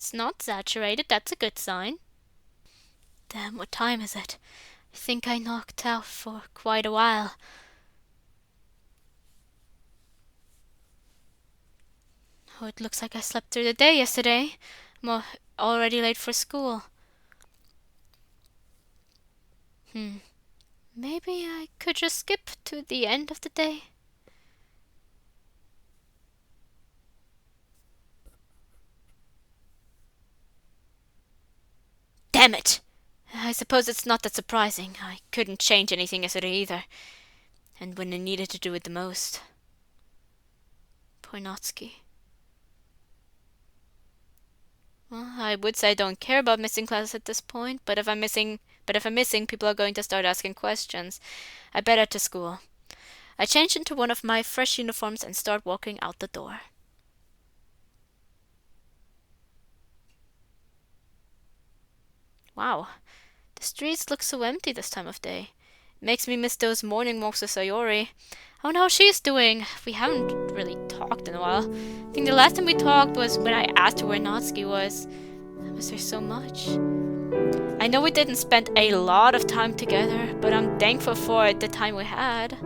It's not saturated, that's a good sign. Damn, what time is it? I think I knocked out for quite a while. Oh, it looks like I slept through the day yesterday. I'm already late for school. Maybe I could just skip to the end of the day. Damn it! I suppose it's not that surprising. I couldn't change anything yesterday either. And when I needed to do it the most. Poor Natsuki. Well, I would say I don't care about missing classes at this point, but if I'm missing, people are going to start asking questions. I better to school. I change into one of my fresh uniforms and start walking out the door. Wow, the streets look so empty this time of day. It makes me miss those morning walks with Sayori. I wonder how she's doing. We haven't really talked in a while. I think the last time we talked was when I asked her where Natsuki was. I miss her so much. I know we didn't spend a lot of time together, but I'm thankful for the time we had.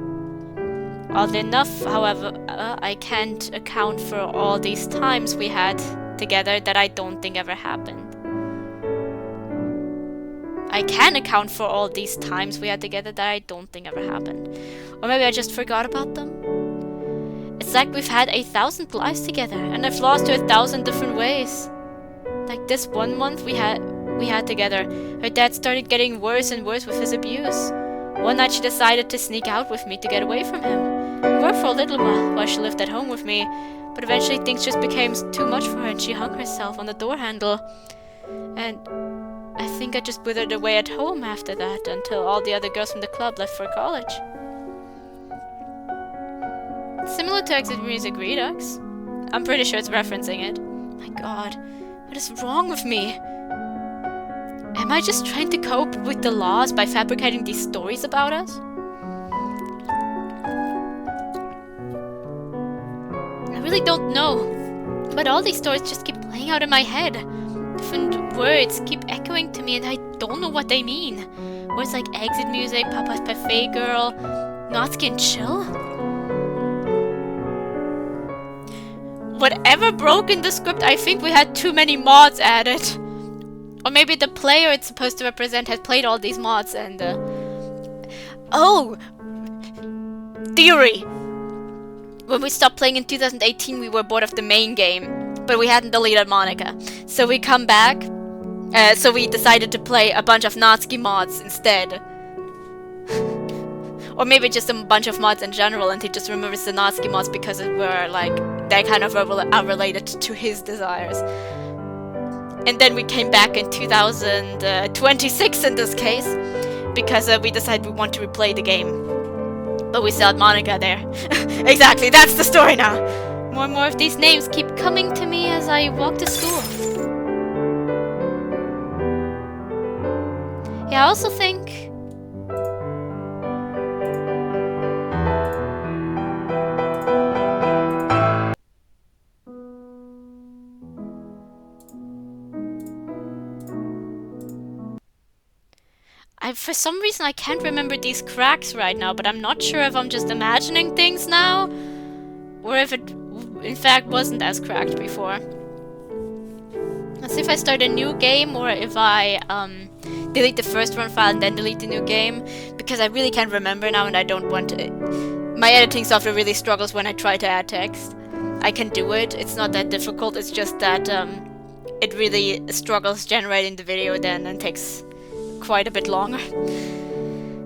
Oddly enough, however, I can't account for all these times we had together that I don't think ever happened. I can account for all these times we had together that I don't think ever happened. Or maybe I just forgot about them. It's like we've had 1,000 lives together, and I've lost her 1,000 different ways. Like this one month we had together, her dad started getting worse and worse with his abuse. One night she decided to sneak out with me to get away from him. We worked for a little while she lived at home with me, but eventually things just became too much for her and she hung herself on the door handle. And I think I just withered away at home after that until all the other girls from the club left for college. Similar to Exit Music Redux. I'm pretty sure it's referencing it. My god, what is wrong with me? Am I just trying to cope with the loss by fabricating these stories about us? I really don't know, but all these stories just keep playing out in my head. Different words keep echoing to me and I don't know what they mean. Words like exit music, Papa's Buffet Girl, Natsuki and chill? Whatever broke in the script, I think we had too many mods added. Or maybe the player it's supposed to represent has played all these mods and Oh! Theory! When we stopped playing in 2018 we were bored of the main game, but we hadn't deleted Monica. So we come back, so we decided to play a bunch of Natsuki mods instead. Or maybe just a bunch of mods in general and he just remembers the Natsuki mods because it were like, they kind of are related to his desires. And then we came back in 2026 in this case, because we decided we want to replay the game. But we still had Monica there. Exactly, that's the story now. More and more of these names keep coming to me as I walk to school. Yeah, I also think... for some reason I can't remember these cracks right now, but I'm not sure if I'm just imagining things now, or if it in fact wasn't as cracked before. Let's see if I start a new game, or if I delete the first run file and then delete the new game, because I really can't remember now and I don't want to... My editing software really struggles when I try to add text. I can do it, it's not that difficult, it's just that it really struggles generating the video then and takes quite a bit longer.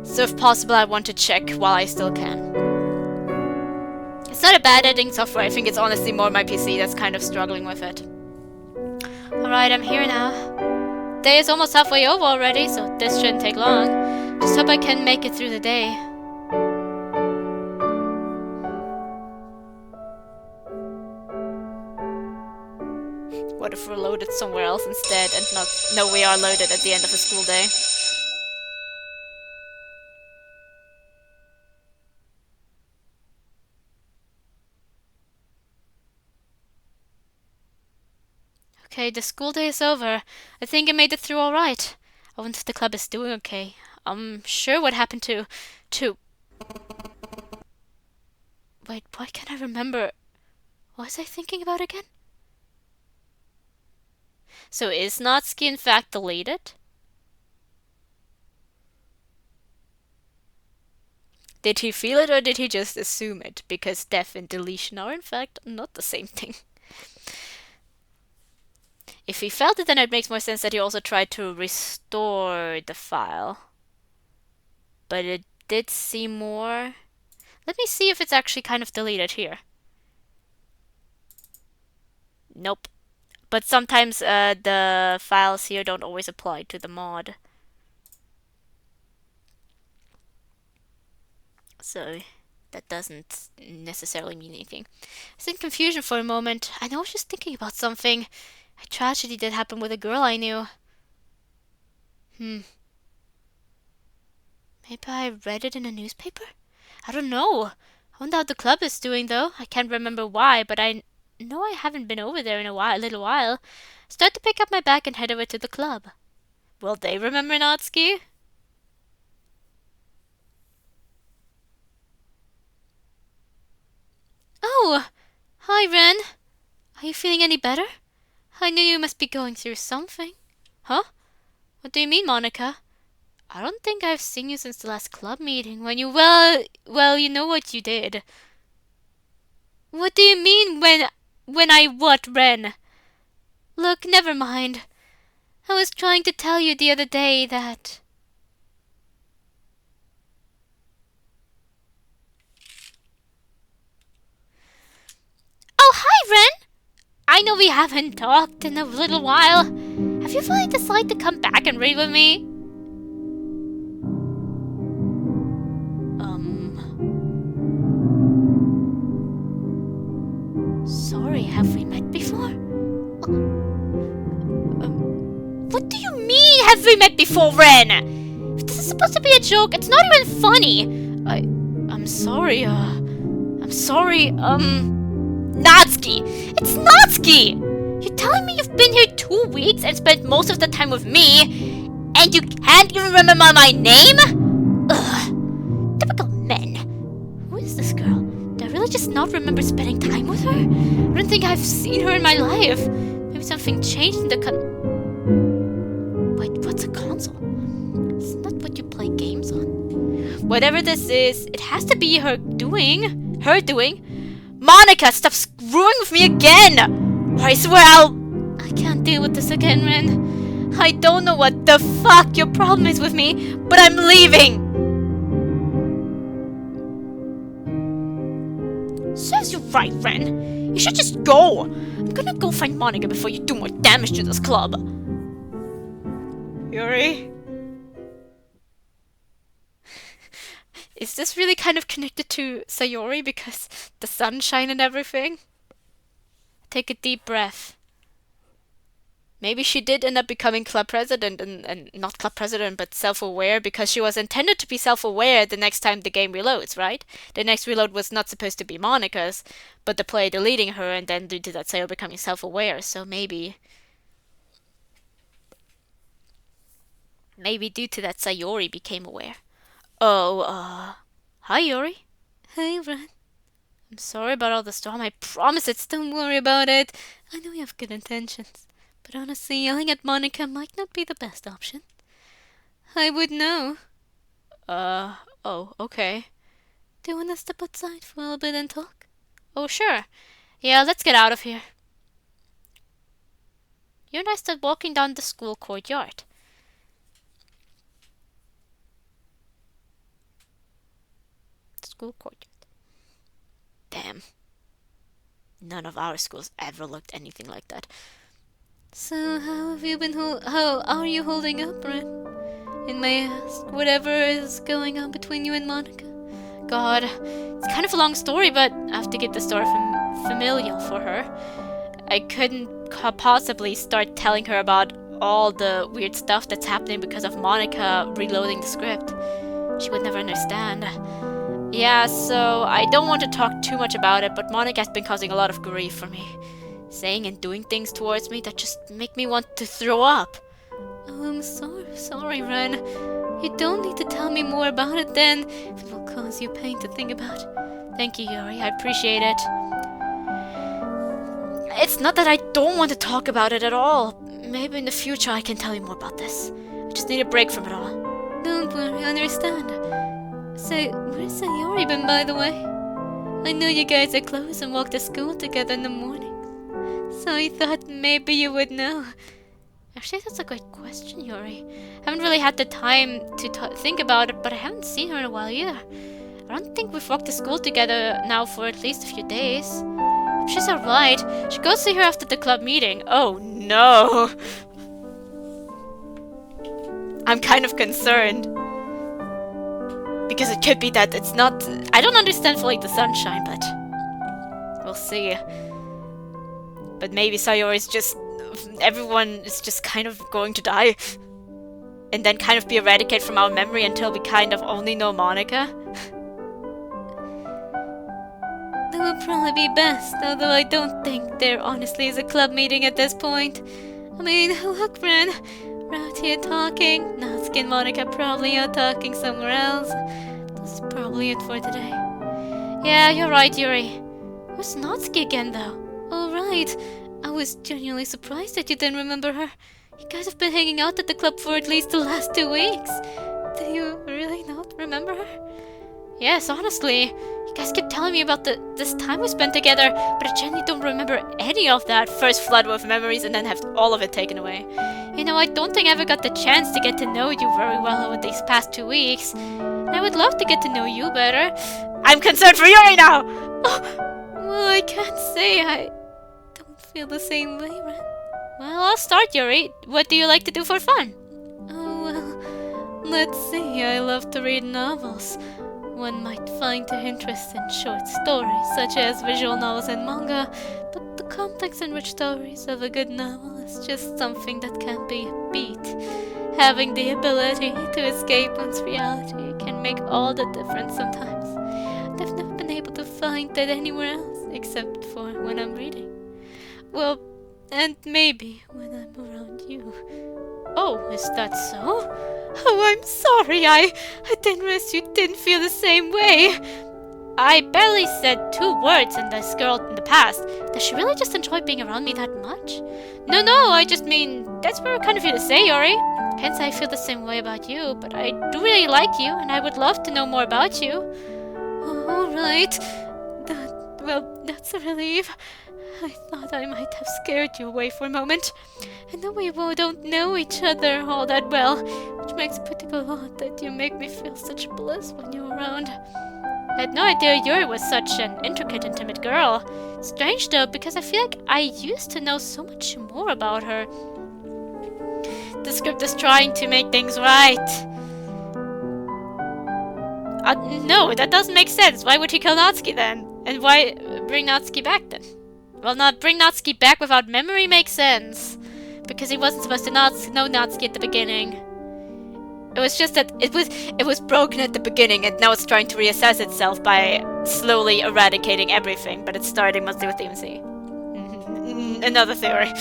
So if possible I want to check while I still can. It's not a bad editing software, I think it's honestly more my PC that's kind of struggling with it. Alright, I'm here now. Day is almost halfway over already, so this shouldn't take long. Just hope I can make it through the day. What if we're loaded somewhere else instead and not... No, we are loaded at the end of a school day. Okay, the school day is over. I think I made it through alright. I wonder if the club is doing okay. I'm sure what happened to... Wait, why can't I remember? What was I thinking about again? So is Natsuki in fact deleted? Did he feel it or did he just assume it? Because death and deletion are in fact not the same thing. If he felt it, then it makes more sense that he also tried to restore the file. But it did seem more... Let me see if it's actually kind of deleted here. Nope. But sometimes the files here don't always apply to the mod. So that doesn't necessarily mean anything. I was in confusion for a moment. I know I was just thinking about something. A tragedy that happened with a girl I knew. Maybe I read it in a newspaper? I don't know. I wonder how the club is doing though. I can't remember why, but I know I haven't been over there in a little while. Start to pick up my bag and head over to the club. Will they remember Natsuki? Oh! Hi, Ren. Are you feeling any better? I knew you must be going through something. Huh? What do you mean, Monica? I don't think I've seen you since the last club meeting when you... Well, you know what you did. What do you mean when I what, Ren? Look, never mind. I was trying to tell you the other day that... Oh, hi, Ren! I know we haven't talked in a little while. Have you finally decided to come back and read with me? Sorry, have we met before? What do you mean, have we met before, Ren? If this is supposed to be a joke, it's not even funny. I'm sorry, Natsuki! It's Natsuki! You're telling me you've been here 2 weeks and spent most of the time with me, and you can't even remember my name? Ugh. Typical men. Who is this girl? Do I really just not remember spending time with her? I don't think I've seen her in my life. Maybe something changed in the Wait, what's a console? Isn't that what you play games on? Whatever this is, it has to be her doing. Monica, stop screwing with me again! Or I swear I can't deal with this again, Ren. I don't know what the fuck your problem is with me, but I'm leaving! Serves you right, Ren. You should just go. I'm gonna go find Monica before you do more damage to this club. Yuri? Is this really kind of connected to Sayori because the sunshine and everything? Take a deep breath. Maybe she did end up becoming club president and not club president but self-aware because she was intended to be self-aware the next time the game reloads, right? The next reload was not supposed to be Monica's, but the player deleting her and then due to that Sayori becoming self-aware, so maybe due to that Sayori became aware. Oh, hi Yuri. Hey Ren. I'm sorry about all the storm, I promise it, don't worry about it. I know you have good intentions, but honestly, yelling at Monica might not be the best option. I would know. Oh, okay. Do you want to step outside for a little bit and talk? Oh, sure. Yeah, let's get out of here. You and I start walking down the school courtyard. School courtyard. Damn. None of our schools ever looked anything like that. So, how have you been how are you holding up, Ren? It may ask, whatever is going on between you and Monica. God, it's kind of a long story, but I have to keep the story familial for her. I couldn't possibly start telling her about all the weird stuff that's happening because of Monica reloading the script. She would never understand. Yeah, so I don't want to talk too much about it, but Monica has been causing a lot of grief for me. saying and doing things towards me that just make me want to throw up. Oh, I'm sorry, Ren. You don't need to tell me more about it then, if it will cause you pain to think about. Thank you, Yuri. I appreciate it. It's not that I don't want to talk about it at all. Maybe in the future I can tell you more about this. I just need a break from it all. Don't worry, I understand. So, where's Yuri been, by the way? I know you guys are close and walk to school together in the mornings. So I thought maybe you would know. Actually, that's a great question, Yuri. I haven't really had the time to think about it, but I haven't seen her in a while either. I don't think we've walked to school together now for at least a few days. She's alright. Should go see her after the club meeting. Oh no! I'm kind of concerned. Because it could be that it's not... I don't understand fully the sunshine, but... we'll see. But maybe Sayori is just... everyone is just kind of going to die. And then kind of be eradicated from our memory until we kind of only know Monica. That would probably be best, although I don't think there honestly is a club meeting at this point. I mean, look, Ren, we're out here talking. Natsuki and Monica probably are talking somewhere else. That's probably it for today. Yeah, you're right, Yuri. Where's Natsuki again, though? Oh, right. I was genuinely surprised that you didn't remember her. You guys have been hanging out at the club for at least the last 2 weeks. Do you really not remember her? Yes, honestly. You guys keep telling me about this time we spent together, but I genuinely don't remember any of that first flood of memories and then have all of it taken away. You know, I don't think I ever got the chance to get to know you very well over these past 2 weeks. And I would love to get to know you better. I'm concerned for Yuri now! Oh, well, I can't say I don't feel the same way, Ren. Well, I'll start, Yuri. What do you like to do for fun? Oh, well, let's see. I love to read novels. One might find their interest in short stories, such as visual novels and manga, but the complex and rich stories of a good novel is just something that can't be beat. Having the ability to escape one's reality can make all the difference sometimes. And I've never been able to find that anywhere else, except for when I'm reading. Well, and maybe when I'm around you. Oh, is that so? Oh, I'm sorry, I didn't realize you didn't feel the same way. I barely said 2 words in this girl in the past. Does she really just enjoy being around me that much? No, I just mean, that's very kind of you to say, Yuri. Can't say I feel the same way about you, but I do really like you, and I would love to know more about you. All right. That's a relief. I thought I might have scared you away for a moment. I know we don't know each other all that well, which makes it particularly odd that you make me feel such bliss when you're around. I had no idea Yuri was such an intricate and timid girl. Strange though, because I feel like I used to know so much more about her. The script is trying to make things right. No, that doesn't make sense. Why would he kill Natsuki then? And why bring Natsuki back then? Well, not bring Natsuki back without memory makes sense. Because he wasn't supposed to know Natsuki at the beginning. It was just that it was broken at the beginning and now it's trying to reassess itself by slowly eradicating everything. But it's starting mostly with DMC. Another theory.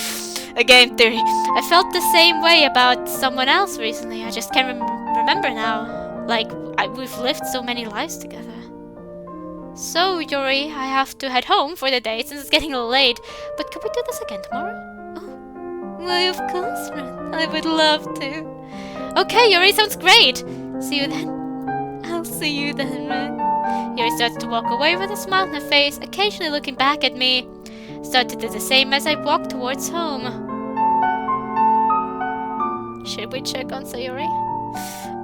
A game theory. I felt the same way about someone else recently. I just can't remember now. Like, we've lived so many lives together. So, Yuri, I have to head home for the day since it's getting a little late. But could we do this again tomorrow? Oh, why, of course, Ren. I would love to. Okay, Yuri, sounds great. See you then. I'll see you then, Ren. Yuri starts to walk away with a smile on her face, occasionally looking back at me. Start to do the same as I walk towards home. Should we check on Sayori?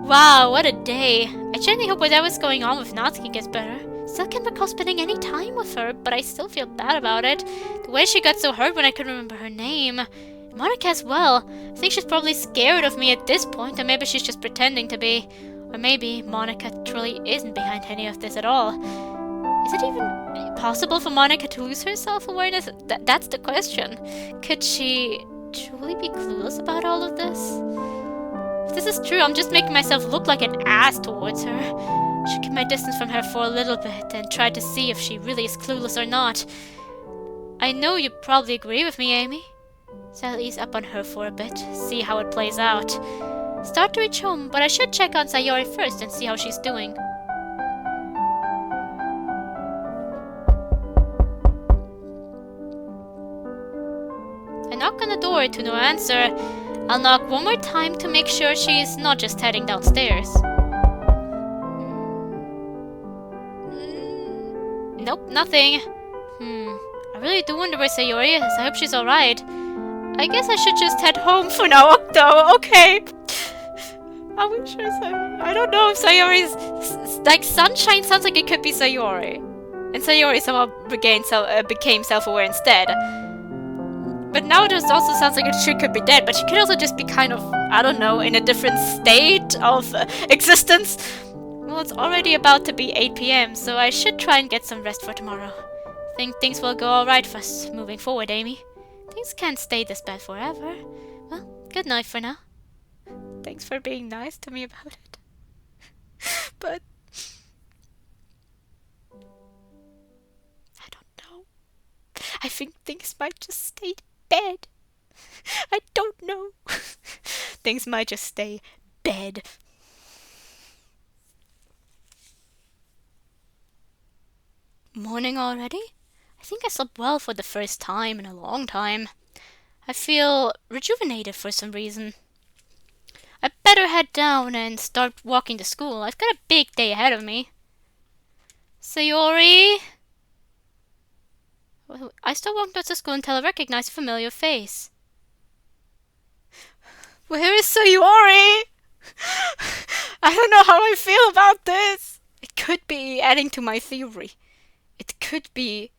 Wow, what a day. I genuinely hope whatever's going on with Natsuki gets better. Still can't recall spending any time with her, but I still feel bad about it. The way she got so hurt when I couldn't remember her name. Monica as well. I think she's probably scared of me at this point, or maybe she's just pretending to be. Or maybe Monica truly isn't behind any of this at all. Is it even possible for Monica to lose her self-awareness? That's the question. Could she truly be clueless about all of this? If this is true, I'm just making myself look like an ass towards her. Should keep my distance from her for a little bit and try to see if she really is clueless or not. I know you probably agree with me, Amy. So I'll ease up on her for a bit, see how it plays out. Start to reach home, but I should check on Sayori first and see how she's doing. I knock on the door to no answer. I'll knock one more time to make sure she's not just heading downstairs. Nope, nothing. I really do wonder where Sayori is. I hope she's alright. I guess I should just head home for now, though. Okay. I wish I don't know if Sayori's... Like, Sunshine sounds like it could be Sayori. And Sayori somehow became self-aware instead. But now it just also sounds like she could be dead. But she could also just be kind of, I don't know, in a different state of existence. Well, it's already about to be 8 PM, so I should try and get some rest for tomorrow. Think things will go alright for us moving forward, Amy. Things can't stay this bad forever. Well, good night for now. Thanks for being nice to me about it. But... I don't know. I think things might just stay bad. I don't know. Things might just stay bad. Morning already? I think I slept well for the first time in a long time. I feel rejuvenated for some reason. I better head down and start walking to school. I've got a big day ahead of me. Sayori? I still walked out to school until I recognized a familiar face. Where is Sayori? I don't know how I feel about this. It could be adding to my theory. It could be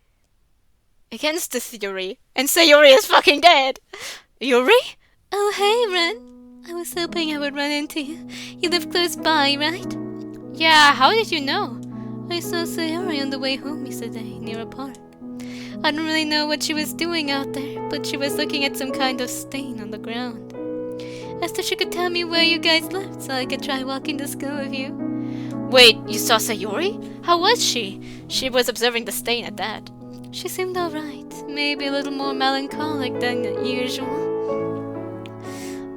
against the theory, and Sayori is fucking dead. Yuri? Oh, hey, Ren. I was hoping I would run into you. You live close by, right? Yeah, how did you know? I saw Sayori on the way home yesterday, near a park. I don't really know what she was doing out there, but she was looking at some kind of stain on the ground. Asked if she could tell me where you guys lived, so I could try walking to school with you. Wait, you saw Sayori? How was she? She was observing the stain at that. She seemed alright. Maybe a little more melancholic than usual.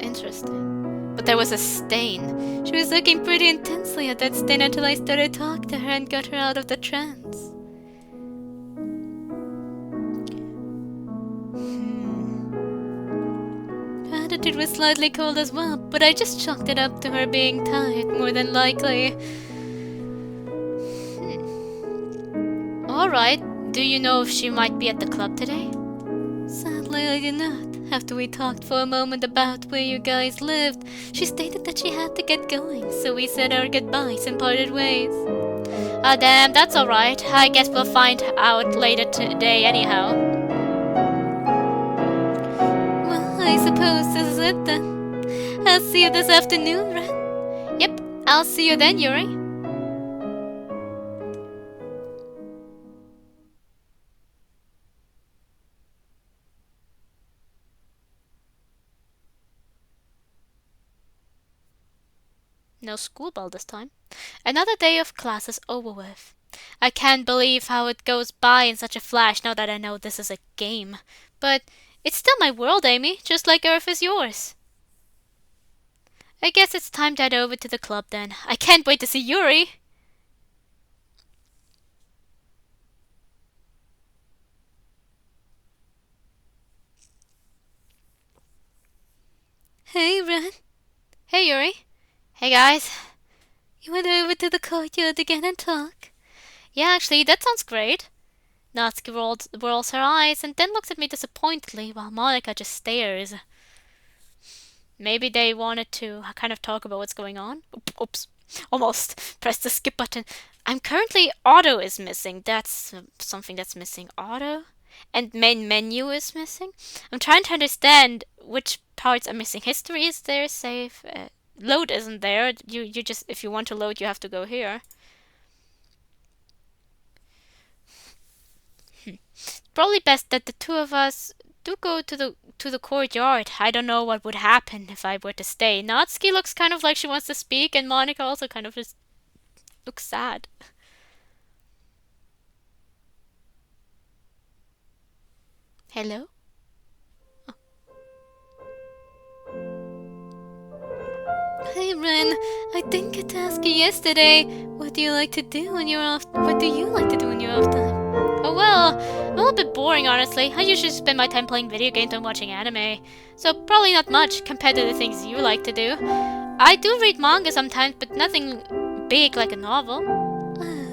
Interesting. But there was a stain. She was looking pretty intensely at that stain until I started talking to her and got her out of the trance. Her attitude was slightly cold as well, but I just chalked it up to her being tired, more than likely. Alright, do you know if she might be at the club today? Sadly, I do not. After we talked for a moment about where you guys lived, she stated that she had to get going, so we said our goodbyes and parted ways. Ah, damn, that's alright. I guess we'll find out later today anyhow. Well, I suppose this is it then. I'll see you this afternoon, Ren. Yep, I'll see you then, Yuri. No school bell this time. Another day of class is over with. I can't believe how it goes by in such a flash now that I know this is a game. But it's still my world, Amy, just like Earth is yours. I guess it's time to head over to the club then. I can't wait to see Yuri. Hey, Ren. Hey, Yuri. Hey, guys. You went over to the courtyard again and talk? Yeah, actually, that sounds great. Natsuki rolls her eyes and then looks at me disappointedly while Monica just stares. Maybe they wanted to kind of talk about what's going on. Oops. Almost pressed the skip button. Auto is missing. That's something that's missing. Auto? And main menu is missing. I'm trying to understand which parts are missing. History is there, save... load isn't there. You just, if you want to load, you have to go here. Probably best that the two of us do go to the courtyard. I don't know what would happen if I were to stay. Natsuki looks kind of like she wants to speak, and Monica also kind of just looks sad. Hello? Hey Ren, I didn't get to ask you yesterday. What do you like to do when you're off? What do you like to do when you're off time? Oh well, I'm a little bit boring honestly. I usually spend my time playing video games and watching anime. So probably not much compared to the things you like to do. I do read manga sometimes, but nothing big like a novel.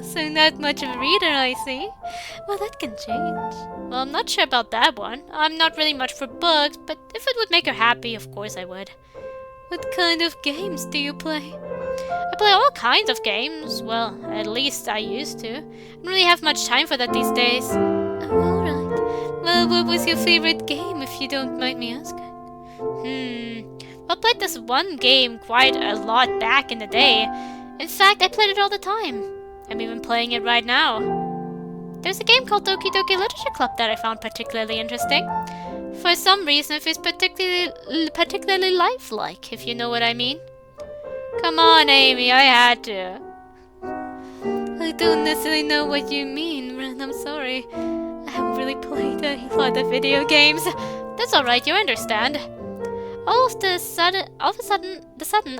So not much of a reader, I see. Well, that can change. Well, I'm not sure about that one. I'm not really much for books, but if it would make her happy, of course I would. What kind of games do you play? I play all kinds of games. Well, at least I used to. I don't really have much time for that these days. Oh, alright. Well, what was your favorite game, if you don't mind me asking? I played this one game quite a lot back in the day. In fact, I played it all the time. I'm even playing it right now. There's a game called Doki Doki Literature Club that I found particularly interesting. For some reason, it feels particularly lifelike, if you know what I mean. Come on, Amy, I had to. I don't necessarily know what you mean, Ren. I'm sorry. I haven't really played a lot of video games. That's alright, you understand. All of a sudden,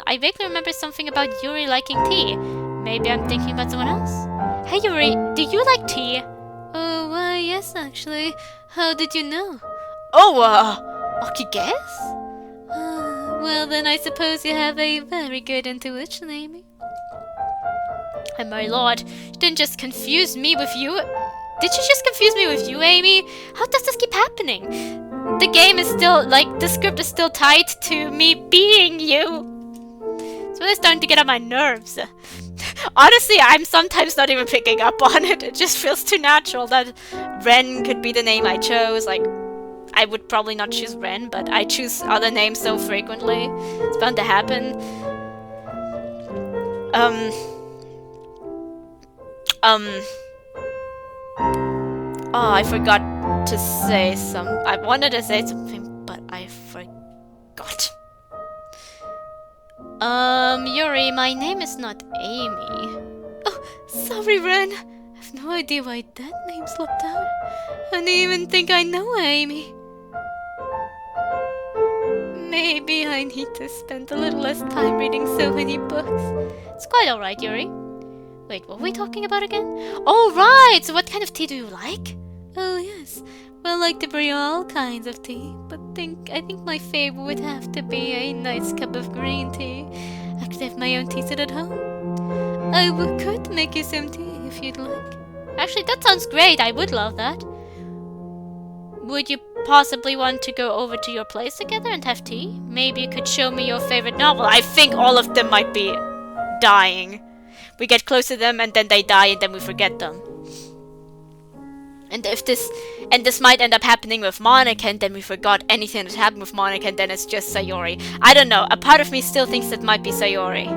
I vaguely remember something about Yuri liking tea. Maybe I'm thinking about someone else. Hey Yuri, do you like tea? Oh, why, yes, actually. How did you know? Oh, lucky guess? Well, then I suppose you have a very good intuition, Amy. And my lord, you didn't just confuse me with you. Did you just confuse me with you, Amy? How does this keep happening? The game is still, the script is still tied to me being you. It's really starting to get on my nerves. Honestly, I'm sometimes not even picking up on it. It just feels too natural that Ren could be the name I chose. I would probably not choose Ren, but I choose other names so frequently. It's bound to happen. Oh, I forgot to say I wanted to say something, but I forgot. Yuri, my name is not Amy. Oh, sorry, Ren. I have no idea why that name slipped out. I don't even think I know Amy. Maybe I need to spend a little less time reading so many books. It's quite alright, Yuri. Wait, what were we talking about again? Oh, right! So what kind of tea do you like? Oh, yes. Well, I like to brew all kinds of tea, but I think my favorite would have to be a nice cup of green tea. I could have my own tea set at home. I could make you some tea if you'd like. Actually, that sounds great. I would love that. Would you possibly want to go over to your place together and have tea? Maybe you could show me your favorite novel. I think all of them might be dying. We get close to them and then they die and then we forget them. And this might end up happening with Monica and then we forgot anything that happened with Monica and then it's just Sayori. I don't know. A part of me still thinks it might be Sayori.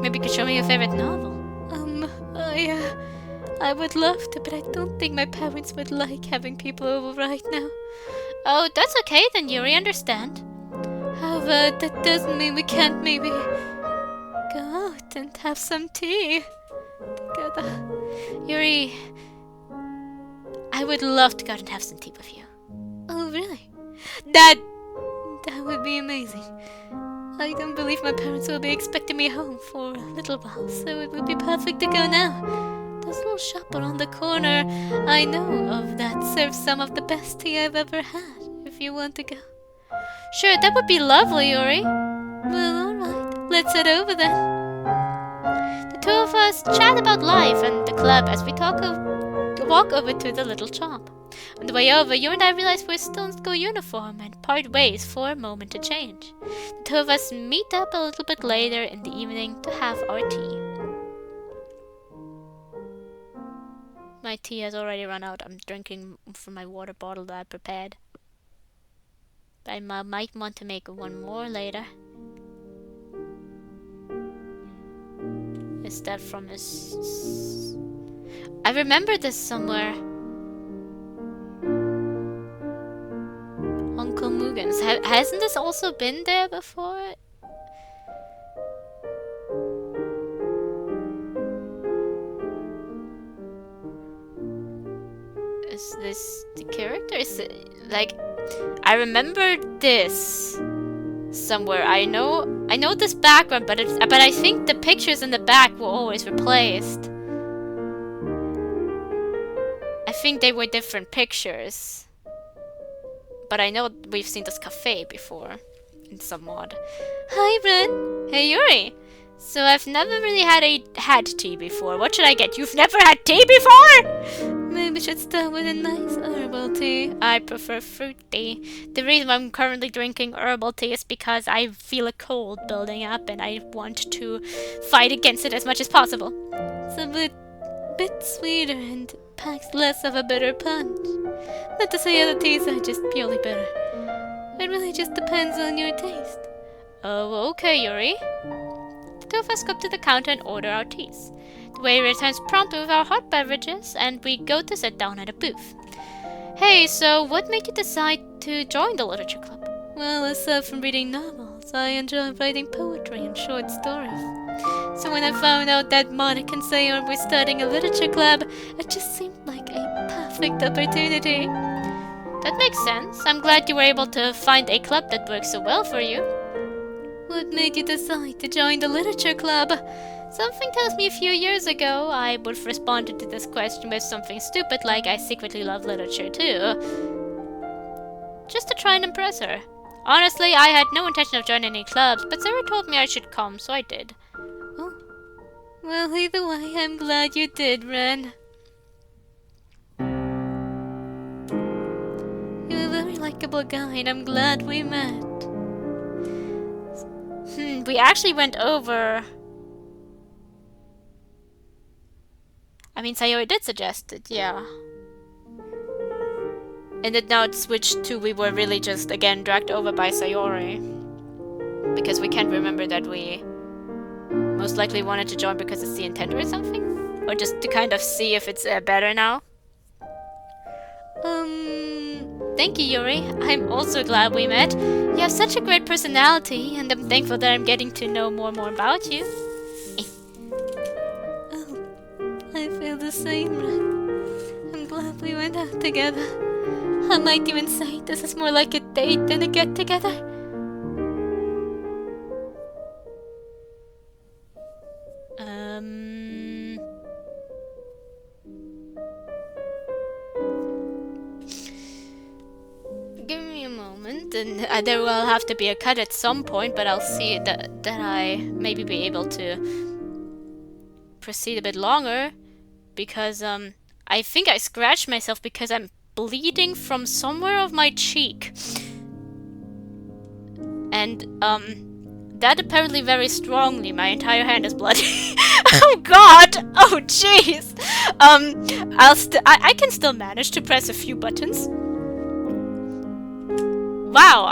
Maybe you could show me your favorite novel. I would love to, but I don't think my parents would like having people over right now. Oh, that's okay then, Yuri, understand. However, that doesn't mean we can't maybe go out and have some tea together. Yuri, I would love to go out and have some tea with you. Oh, really? That would be amazing. I don't believe my parents will be expecting me home for a little while, so it would be perfect to go now. There's a little shop around the corner I know of that serves some of the best tea I've ever had, if you want to go. Sure, that would be lovely, Yuri. Well, alright. Let's head over then. The two of us chat about life and the club as we walk over to the little shop. On the way over, you and I realize we're still in school uniform and part ways for a moment to change. The two of us meet up a little bit later in the evening to have our tea. My tea has already run out. I'm drinking from my water bottle that I prepared. I might want to make one more later. Is that from his... I remember this somewhere. Uncle Mugen's. Hasn't this also been there before? is this the character? Is it, like, I remember this somewhere. I know this background, but I think the pictures in the back were always replaced. I think they were different pictures. But I know we've seen this cafe before in some mod. Hi, Ren. Hey, Yuri. So I've never really had tea before. What should I get? You've never had tea before? Maybe we should start with a nice herbal tea. I prefer fruit tea. The reason I'm currently drinking herbal tea is because I feel a cold building up and I want to fight against it as much as possible. It's a bit sweeter and packs less of a bitter punch. Not to say other teas are just purely bitter. It really just depends on your taste. Oh, okay, Yuri. The two of us go up to the counter and order our teas. The waiter returns promptly with our hot beverages, and we go to sit down at a booth. Hey, so what made you decide to join the literature club? Well, aside from reading novels, I enjoy writing poetry and short stories. So when I found out that Monica and Sayon were starting a literature club, it just seemed like a perfect opportunity. That makes sense. I'm glad you were able to find a club that works so well for you. What made you decide to join the literature club? Something tells me a few years ago I would have responded to this question with something stupid like I secretly love literature too. Just to try and impress her. Honestly, I had no intention of joining any clubs, but Sarah told me I should come, so I did. Oh. Well, either way, I'm glad you did, Ren. You're a very likable guy, and I'm glad we met. We actually went over... I mean, Sayori did suggest it, yeah. And then now it switched to we were really just, again, dragged over by Sayori. Because we can't remember that we most likely wanted to join because it's the intended or something? Or just to kind of see if it's better now? Thank you, Yuri. I'm also glad we met. You have such a great personality, and I'm thankful that I'm getting to know more and more about you. Oh, I feel the same, Ren. I'm glad we went out together. I might even say this is more like a date than a get-together. Give me a moment, and there will have to be a cut at some point, but I'll see that I maybe be able to proceed a bit longer, because I think I scratched myself because I'm bleeding from somewhere of my cheek. And that apparently very strongly. My entire hand is bloody. Oh god! Oh jeez! I can still manage to press a few buttons. Wow,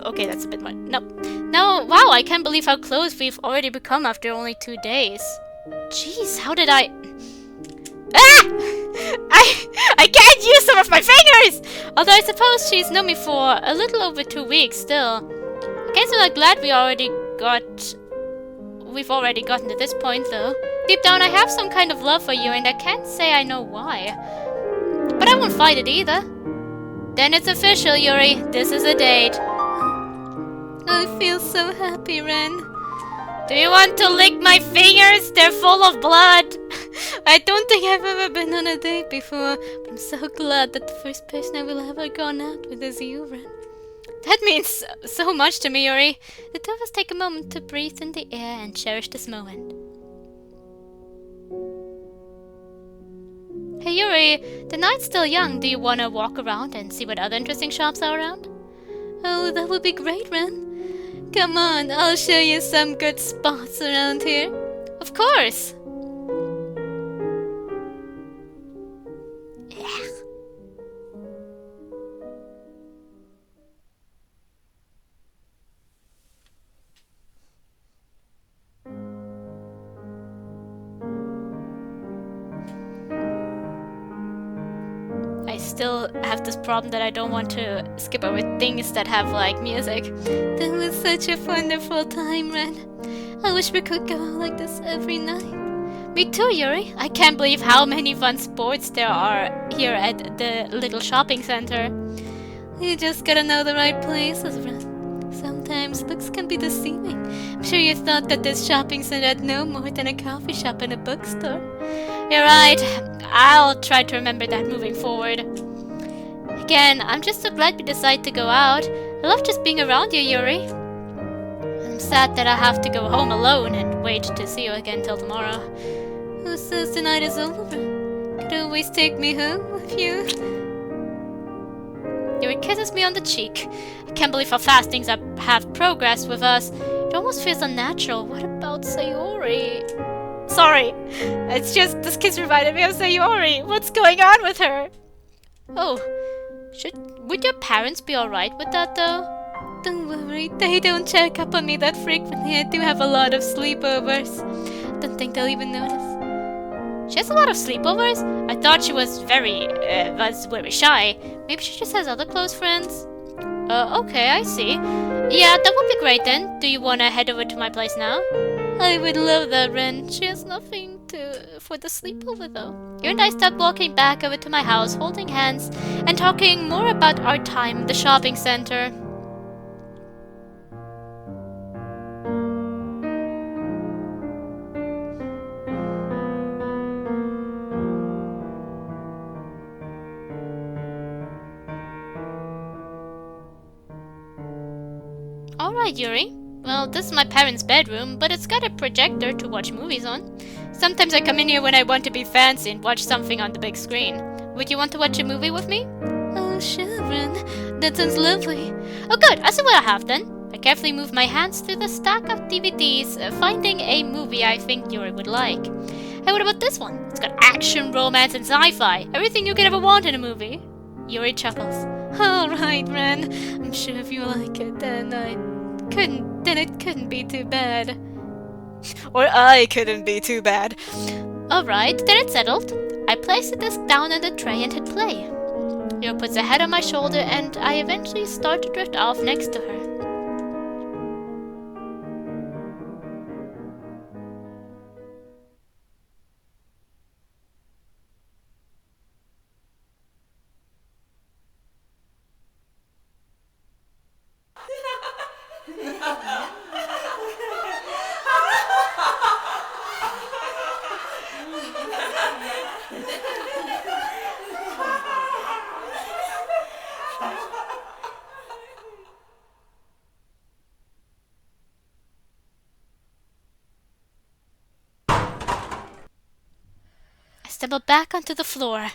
okay, that's a bit much. No, wow, I can't believe how close we've already become after only 2 days. Jeez, how did I... Ah! I can't use some of my fingers! Although I suppose she's known me for a little over 2 weeks still. I guess I'm glad we've already gotten to this point though. Deep down I have some kind of love for you and I can't say I know why. But I won't fight it either. Then it's official, Yuri. This is a date. I feel so happy, Ren. Do you want to lick my fingers? They're full of blood. I don't think I've ever been on a date before, but I'm so glad that the first person I will ever go out with is you, Ren. That means so much to me, Yuri. The two of us take a moment to breathe in the air and cherish this moment. Hey Yuri, the night's still young. Do you want to walk around and see what other interesting shops are around? Oh, that would be great, Ren. Come on, I'll show you some good spots around here. Of course. I still have this problem that I don't want to skip over things that have like music. That was such a wonderful time, Ren. I wish we could go out like this every night. Me too, Yuri. I can't believe how many fun sports there are here at the little shopping center. You just gotta know the right places, friend. Sometimes looks can be deceiving. I'm sure you thought that this shopping center had no more than a coffee shop and a bookstore. You're right. I'll try to remember that moving forward. Again, I'm just so glad we decided to go out. I love just being around you, Yuri. I'm sad that I have to go home alone and wait to see you again till tomorrow. Who says the night is over? Could always take me home with you. Yuri kisses me on the cheek. I can't believe how fast things have progressed with us. It almost feels unnatural. What about Sayori? Sorry, it's just this kiss reminded me of Sayori. What's going on with her? Oh, would your parents be alright with that though? Don't worry, they don't check up on me that frequently. I do have a lot of sleepovers. Don't think they'll even notice. She has a lot of sleepovers? I thought she was very shy. Maybe she just has other close friends? Okay, I see. Yeah, that would be great then. Do you wanna head over to my place now? I would love that, Ren. She has nothing for the sleepover though. You and I start walking back over to my house, holding hands and talking more about our time in the shopping center. Alright, Yuri. Well, this is my parents' bedroom, but it's got a projector to watch movies on. Sometimes I come in here when I want to be fancy and watch something on the big screen. Would you want to watch a movie with me? Oh, sure, Ren. That sounds lovely. Oh, good. I see what I have then. I carefully move my hands through the stack of DVDs, finding a movie I think Yuri would like. Hey, what about this one? It's got action, romance, and sci-fi. Everything you could ever want in a movie. Yuri chuckles. Alright, Ren. I'm sure if you like it, then it couldn't be too bad. Or I couldn't be too bad. Alright, then it's settled. I place the disc down on the tray and hit play. Yuri puts a head on my shoulder and I eventually start to drift off next to her. Stumble back onto the floor.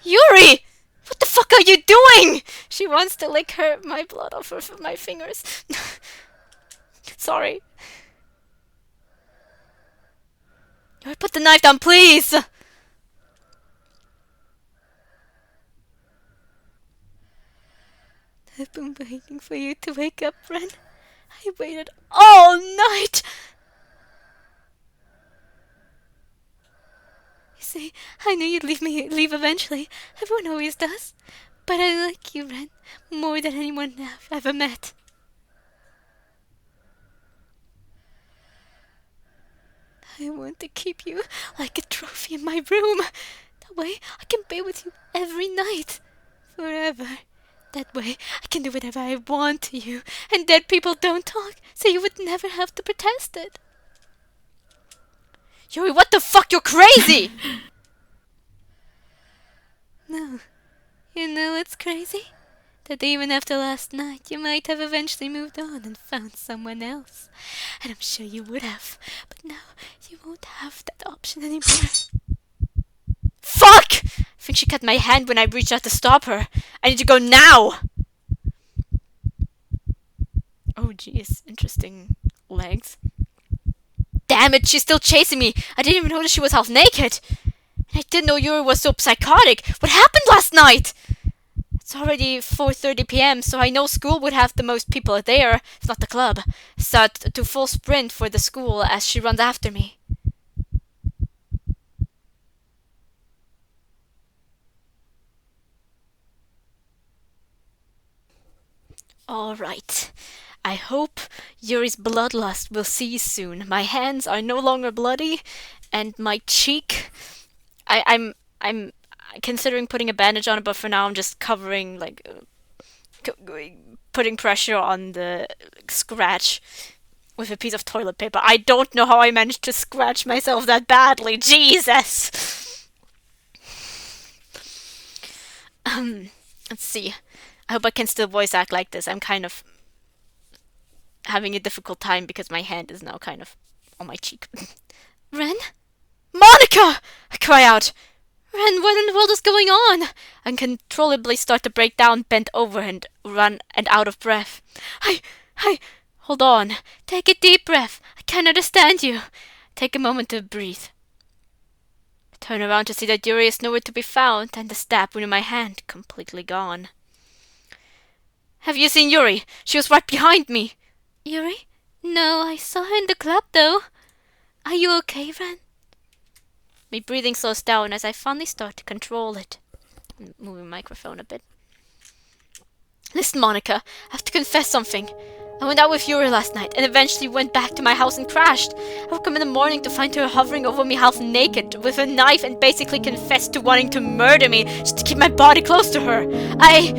Yuri! What the fuck are you doing? She wants to lick my blood off of my fingers. Sorry. Yuri, put the knife down, please! I've been waiting for you to wake up, Ren. I waited all night! See, I knew you'd leave eventually. Everyone always does. But I like you, Ren, more than anyone I've ever met. I want to keep you like a trophy in my room. That way I can be with you every night. Forever. That way I can do whatever I want to you, and dead people don't talk, so you would never have to protest it. Yuri, what the fuck? You're crazy! No. You know what's crazy? That even after last night, you might have eventually moved on and found someone else. And I'm sure you would have. But now, you won't have that option anymore. Fuck! I think she cut my hand when I reached out to stop her. I need to go now! Oh, geez. Interesting legs. Damn it, she's still chasing me. I didn't even notice she was half naked. And I didn't know Yuri was so psychotic. What happened last night? It's already 4:30 p.m., so I know school would have the most people there, if not the club. Set to full sprint for the school as she runs after me. Alright. I hope Yuri's bloodlust will cease soon. My hands are no longer bloody, and my cheek... I'm considering putting a bandage on it, but for now I'm just covering, like, putting pressure on the scratch with a piece of toilet paper. I don't know how I managed to scratch myself that badly. Jesus! Let's see. I hope I can still voice act like this. I'm kind of having a difficult time because my hand is now kind of on my cheek. Ren? Monica! I cry out. Ren, what in the world is going on? Uncontrollably start to break down, bent over and run and out of breath. Hold on. Take a deep breath. I can't understand you. Take a moment to breathe. I turn around to see that Yuri is nowhere to be found, and the stab wound in my hand completely gone. Have you seen Yuri? She was right behind me. Yuri? No, I saw her in the club, though. Are you okay, Ren? My breathing slows down as I finally start to control it. Moving the microphone a bit. Listen, Monica, I have to confess something. I went out with Yuri last night and eventually went back to my house and crashed. I woke up in the morning to find her hovering over me half naked with a knife and basically confessed to wanting to murder me just to keep my body close to her. I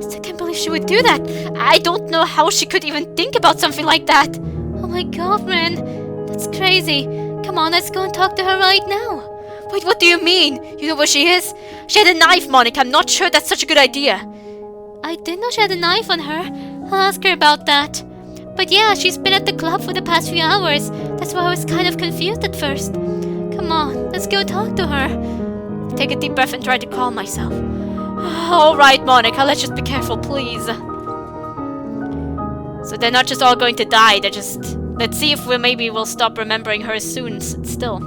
still can't believe she would do that. I don't know how she could even think about something like that. Oh my god, Ren. That's crazy. Come on, let's go and talk to her right now. Wait, what do you mean? You know where she is? She had a knife, Monica. I'm not sure that's such a good idea. I didn't know she had a knife on her. I'll ask her about that. But yeah, she's been at the club for the past few hours. That's why I was kind of confused at first. Come on, let's go talk to her. I take a deep breath and try to calm myself. Alright, Monica, let's just be careful, please. So they're not just all going to die, they're just... Let's see if maybe we'll stop remembering her soon still.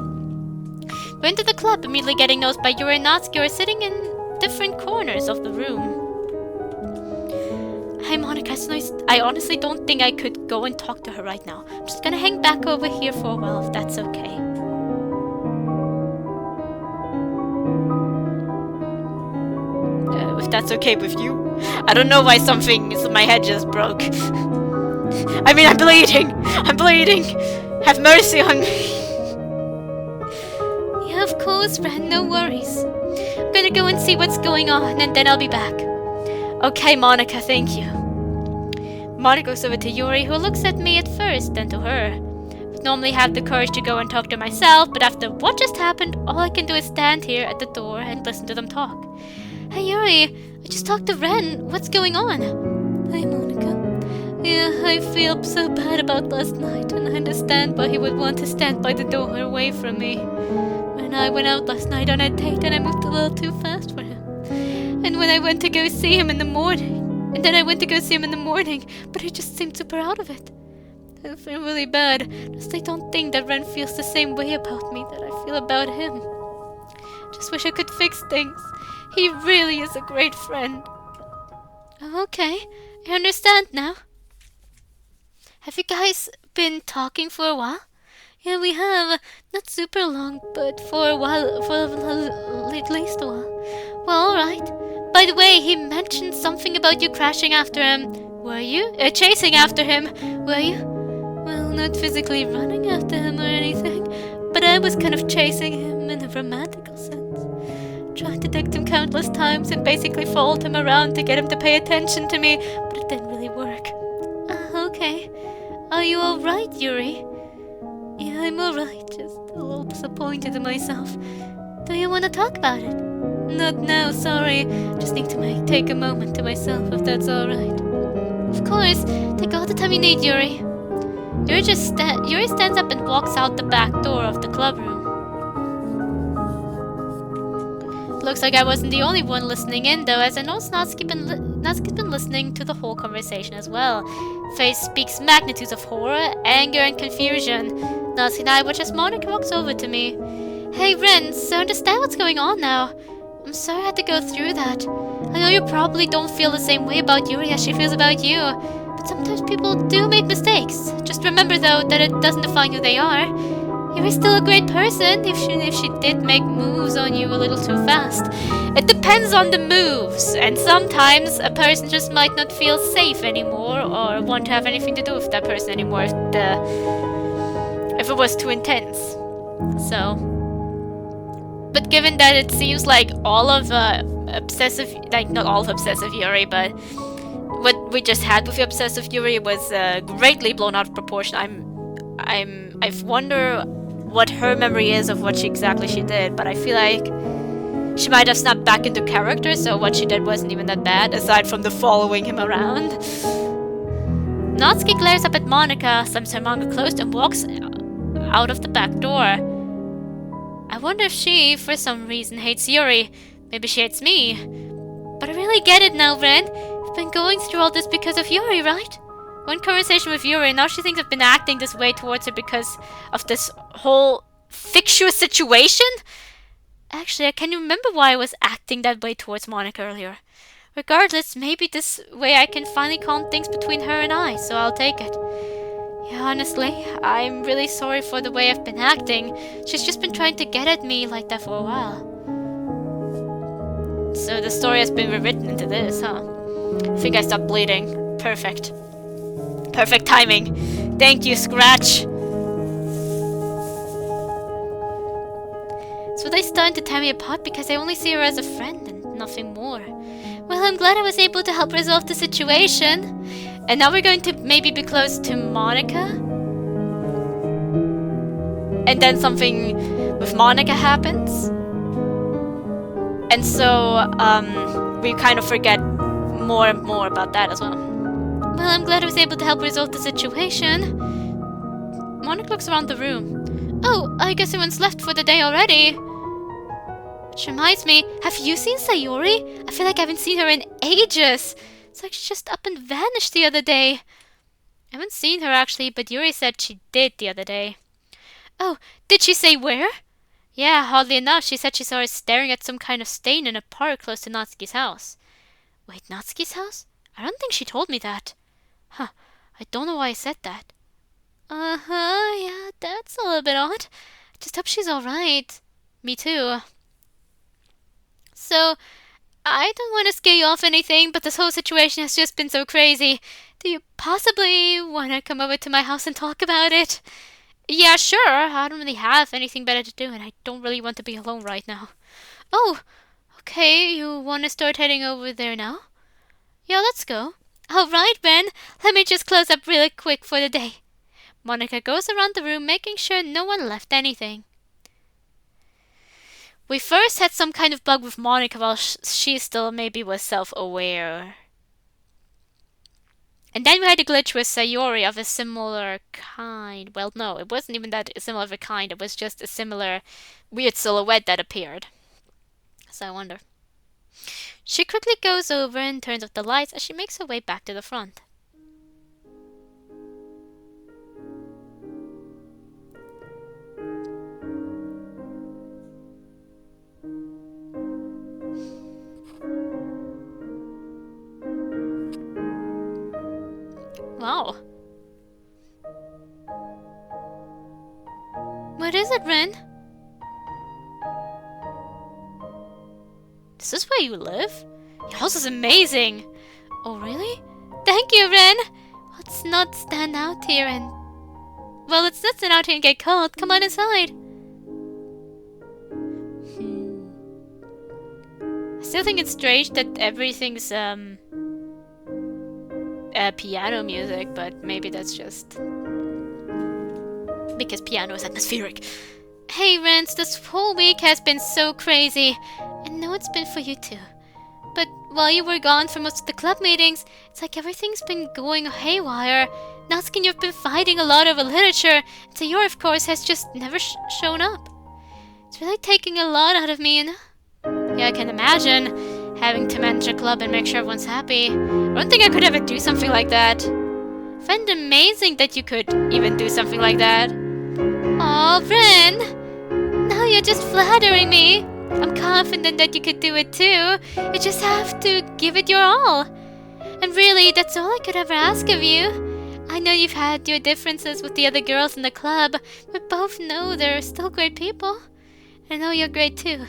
We're into the club, immediately getting noticed by Yuri and Natsuki, who are sitting in different corners of the room. Hi, Monica. I honestly don't think I could go and talk to her right now. I'm just gonna hang back over here for a while, if that's okay. If that's okay with you? I don't know why my head just broke. I mean, I'm bleeding! I'm bleeding! Have mercy on me! Yeah, of course, Ren. No worries. I'm gonna go and see what's going on, and then I'll be back. Okay, Monica, thank you. Monica goes over to Yuri, who looks at me at first, then to her. I would normally have the courage to go and talk to myself, but after what just happened, all I can do is stand here at the door and listen to them talk. Hey, Yuri, I just talked to Ren. What's going on? Hi, Monica. Yeah, I feel so bad about last night, and I understand why he would want to stand by the door away from me. When I went out last night on a date, and I moved a little too fast for him. And when I went to go see him in the morning, but he just seemed super out of it. I feel really bad, just I don't think that Ren feels the same way about me that I feel about him. Just wish I could fix things. He really is a great friend. Okay, I understand now. Have you guys been talking for a while? Yeah, we have. Not super long, but for a while, at least a while. Well, alright. By the way, he mentioned something about you crashing after him. Were you? Chasing after him. Were you? Well, not physically running after him or anything, but I was kind of chasing him in a romantical sense. Tried to text him countless times and basically followed him around to get him to pay attention to me, but it didn't really work. Okay. Are you alright, Yuri? Yeah, I'm alright, just a little disappointed in myself. Do you want to talk about it? Not now, sorry. Just need to take a moment to myself, if that's alright. Of course, take all the time you need, Yuri. Yuri stands up and walks out the back door of the club room. Looks like I wasn't the only one listening in, though, as I know Natsuki's been listening to the whole conversation as well. Face speaks magnitudes of horror, anger, and confusion. Natsuki and I watch as Monica walks over to me. Hey, Ren, so I understand what's going on now. I'm sorry I had to go through that. I know you probably don't feel the same way about Yuri as she feels about you, but sometimes people do make mistakes. Just remember, though, that it doesn't define who they are. Yuri's still a great person, if she did make moves on you a little too fast. It depends on the moves, and sometimes a person just might not feel safe anymore or want to have anything to do with that person anymore if it was too intense. So, but given that it seems like all of obsessive, like not all of obsessive Yuri, but what we just had with the obsessive Yuri was greatly blown out of proportion. I wonder what her memory is of what exactly she did, but I feel like she might have snapped back into character, so what she did wasn't even that bad, aside from the following him around. Natsuki glares up at Monika, slams her manga closed, and walks out of the back door. I wonder if she, for some reason, hates Yuri. Maybe she hates me. But I really get it now, Ren. You've been going through all this because of Yuri, right? One conversation with Yuri, now she thinks I've been acting this way towards her because of this whole fictitious situation? Actually, I can't remember why I was acting that way towards Monika earlier. Regardless, maybe this way I can finally calm things between her and I, so I'll take it. Yeah, honestly, I'm really sorry for the way I've been acting. She's just been trying to get at me like that for a while. So the story has been rewritten into this, huh? I think I stopped bleeding. Perfect. Perfect timing. Thank you, Scratch. So they started to tear me apart because I only see her as a friend and nothing more. Well, I'm glad I was able to help resolve the situation. And now we're going to maybe be close to Monika? And then something with Monika happens? And so, we kind of forget more and more about that as well. Well, I'm glad I was able to help resolve the situation. Monika looks around the room. Oh, I guess everyone's left for the day already. Which reminds me, have you seen Sayori? I feel like I haven't seen her in ages. It's like she just up and vanished the other day. I haven't seen her actually, but Yuri said she did the other day. Oh, did she say where? Yeah, oddly enough, she said she saw her staring at some kind of stain in a park close to Natsuki's house. Wait, Natsuki's house? I don't think she told me that. Huh, I don't know why I said that. Yeah, that's a little bit odd. I just hope she's alright. Me too. So, I don't want to scare you off anything, but this whole situation has just been so crazy. Do you possibly want to come over to my house and talk about it? Yeah, sure. I don't really have anything better to do, and I don't really want to be alone right now. Oh, okay. You want to start heading over there now? Yeah, let's go. Alright, Ben. Let me just close up really quick for the day. Monika goes around the room, making sure no one left anything. We first had some kind of bug with Monika while she still maybe was self-aware. And then we had a glitch with Sayori of a similar kind. Well, no, it wasn't even that similar of a kind. It was just a similar weird silhouette that appeared. So I wonder. She quickly goes over and turns off the lights as she makes her way back to the front. Wow. What is it, Ren? Is this where you live? Your house is amazing! Oh, really? Thank you, Ren! Let's not stand out here and... Well, let's not stand out here and get cold. Come on inside! I still think it's strange that everything's, piano music, but maybe that's just... because piano is atmospheric. Hey, Rance, this whole week has been so crazy. I know it's been for you too. But while you were gone for most of the club meetings, it's like everything's been going haywire. Natsuki and you've been fighting a lot over literature, and Sayori, of course, has just never shown up. It's really taking a lot out of me, you know? Yeah, I can imagine. Having to manage a club and make sure everyone's happy. I don't think I could ever do something like that. I find it amazing that you could even do something like that. Aw, Ren! Now you're just flattering me. I'm confident that you could do it too. You just have to give it your all. And really, that's all I could ever ask of you. I know you've had your differences with the other girls in the club. We both know they're still great people. I know you're great too.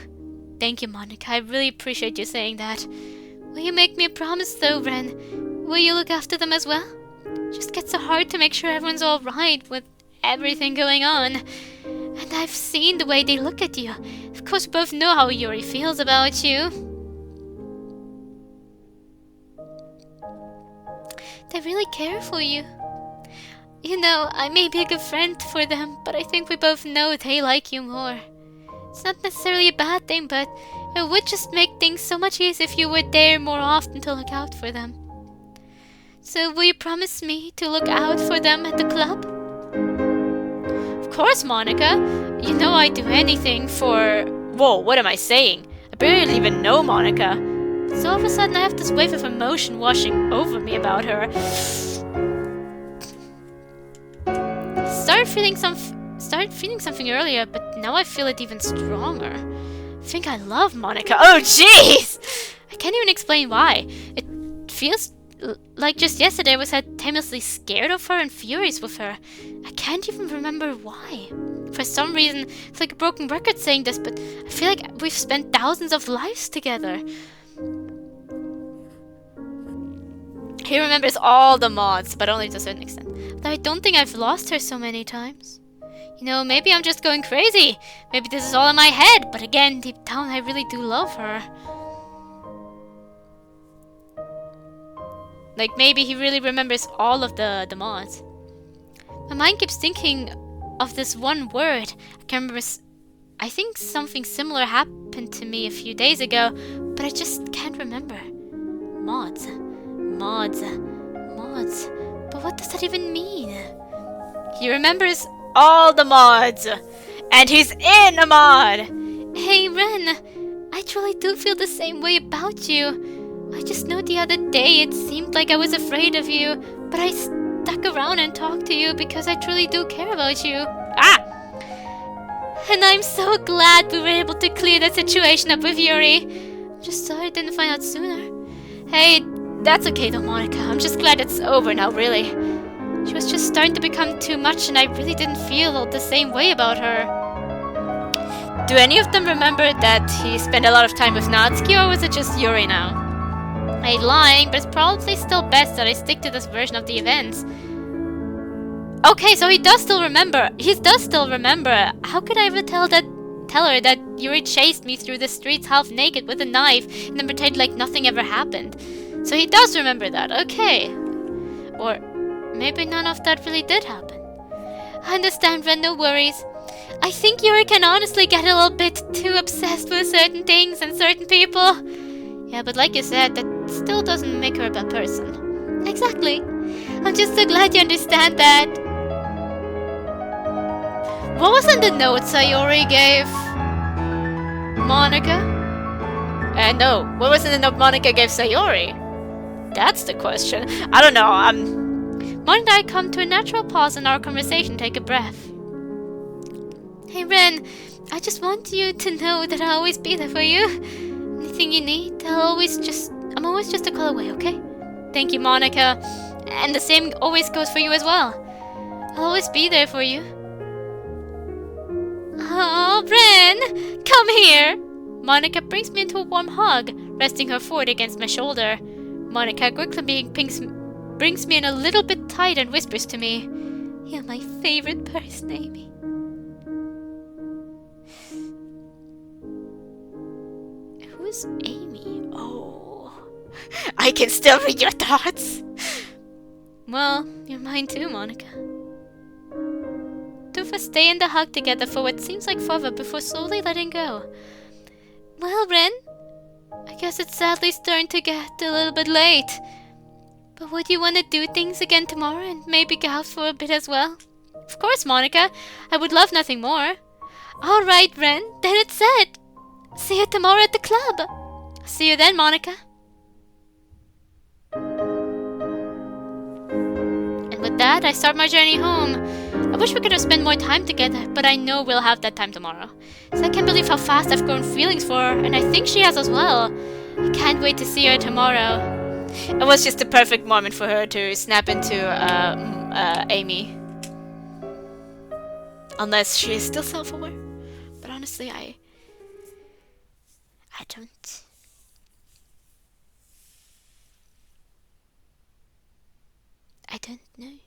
Thank you, Monica. I really appreciate you saying that. Will you make me a promise, though, Ren? Will you look after them as well? It just gets so hard to make sure everyone's alright with everything going on. And I've seen the way they look at you. Of course, we both know how Yuri feels about you. They really care for you. You know, I may be a good friend for them, but I think we both know they like you more. It's not necessarily a bad thing, but it would just make things so much easier if you were there more often to look out for them. So will you promise me to look out for them at the club? Of course, Monica. You know I'd do anything for... Whoa, what am I saying? I barely even know Monica. So all of a sudden I have this wave of emotion washing over me about her. Started feeling something earlier, but now I feel it even stronger. I think I love Monica. Oh jeez! I can't even explain why. It feels like just yesterday I was simultaneously scared of her and furious with her. I can't even remember why. For some reason, it's like a broken record saying this, but I feel like we've spent thousands of lives together. He remembers all the mods, but only to a certain extent. Though I don't think I've lost her so many times. You know, maybe I'm just going crazy. Maybe this is all in my head, but again, deep down I really do love her. Like, maybe he really remembers all of the mods. My mind keeps thinking of this one word. I can't remember. I think something similar happened to me a few days ago, but I just can't remember. Mods. Mods. Mods. But what does that even mean? He remembers all the mods. And he's in a mod. Hey, Ren. I truly do feel the same way about you. I just know the other day it seemed like I was afraid of you, but I stuck around and talked to you because I truly do care about you. And I'm so glad we were able to clear that situation up with Yuri. Just sorry I didn't find out sooner. Hey, that's okay though, Monica. I'm just glad it's over now, really. She was just starting to become too much and I really didn't feel the same way about her. Do any of them remember that he spent a lot of time with Natsuki, or was it just Yuri now? I ain't lying, but it's probably still best that I stick to this version of the events. Okay, so he does still remember. He does still remember. How could I ever tell her that Yuri chased me through the streets half naked with a knife and then pretended like nothing ever happened? So he does remember that, okay. Or maybe none of that really did happen. I understand, Ren, no worries. I think Yuri can honestly get a little bit too obsessed with certain things and certain people. Yeah, but like you said, that still doesn't make her a bad person. Exactly. I'm just so glad you understand that. What was in the notes Sayori gave Monica? No, what was in the note Monica gave Sayori? That's the question. I don't know, Mon and I come to a natural pause in our conversation, take a breath. Hey Ren, I just want you to know that I'll always be there for you. Anything you need, I'm always just a call away, okay? Thank you, Monica. And the same always goes for you as well. I'll always be there for you. Oh, Ren, come here. Monica brings me into a warm hug, resting her forehead against my shoulder. Monica quickly brings me in a little bit tight and whispers to me, "You're my favorite person, Amy." Who's Amy? Oh, I can still read your thoughts. Well, you're mine too, Monica. Two of us stay in the hug together for what seems like forever before slowly letting go. Well, Ren, I guess it's sadly starting to get a little bit late. But would you want to do things again tomorrow and maybe go out for a bit as well? Of course, Monica. I would love nothing more. All right, Ren, then it's set. See you tomorrow at the club. See you then, Monica. And with that, I start my journey home. I wish we could have spent more time together, but I know we'll have that time tomorrow. So I can't believe how fast I've grown feelings for her, and I think she has as well. I can't wait to see her tomorrow. It was just the perfect moment for her to snap into Amy. Unless she is still self-aware. But honestly, I don't... I don't know.